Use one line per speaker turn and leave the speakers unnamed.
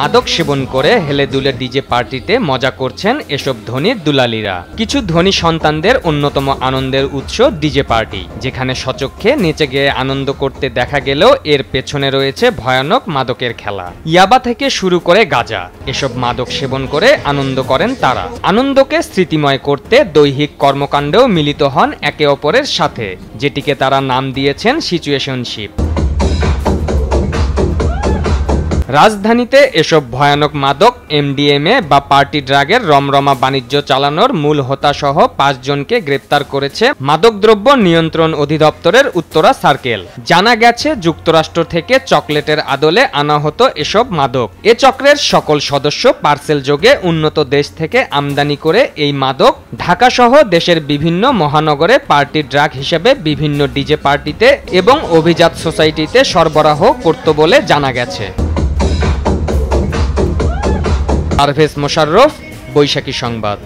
মাদক সেবন করে হেলে দুলে ডিজে পার্টিতে মজা করছেন এসব ধনীর দুলালিরা। কিছু ধনী সন্তানদের অন্যতম আনন্দের উৎস ডিজে পার্টি, যেখানে সচক্ষে নেচে গিয়ে আনন্দ করতে দেখা গেলেও এর পেছনে রয়েছে ভয়ানক মাদকের খেলা। ইয়াবা থেকে শুরু করে গাঁজা, এসব মাদক সেবন করে আনন্দ করেন তারা। আনন্দকে স্মৃতিময় করতে দৈহিক কর্মকাণ্ডেও মিলিত হন একে অপরের সাথে, যেটিকে তারা নাম দিয়েছেন সিচুয়েশনশিপ। রাজধানীতে এসব ভয়ানক মাদক এমডিএমএ বা পার্টি ড্রাগের রমরমা বাণিজ্য চালানোর মূল হোতাসহ ৫ জনকে গ্রেপ্তার করেছে মাদকদ্রব্য নিয়ন্ত্রণ অধিদপ্তরের উত্তরা সার্কেল। জানা গেছে যুক্তরাষ্ট্র থেকে চকলেটের আদলে আনা হতো এসব মাদক। এ চক্রের সকল সদস্য পার্সেল যোগে উন্নত দেশ থেকে আমদানি করে এই মাদক ঢাকাসহ দেশের বিভিন্ন মহানগরে পার্টি ড্রাগ হিসেবে বিভিন্ন ডিজে পার্টিতে এবং অভিজাত সোসাইটিতে সরবরাহ করত বলে জানা গেছে। পারভেজ মোশাররফ, বৈশাখী সংবাদ।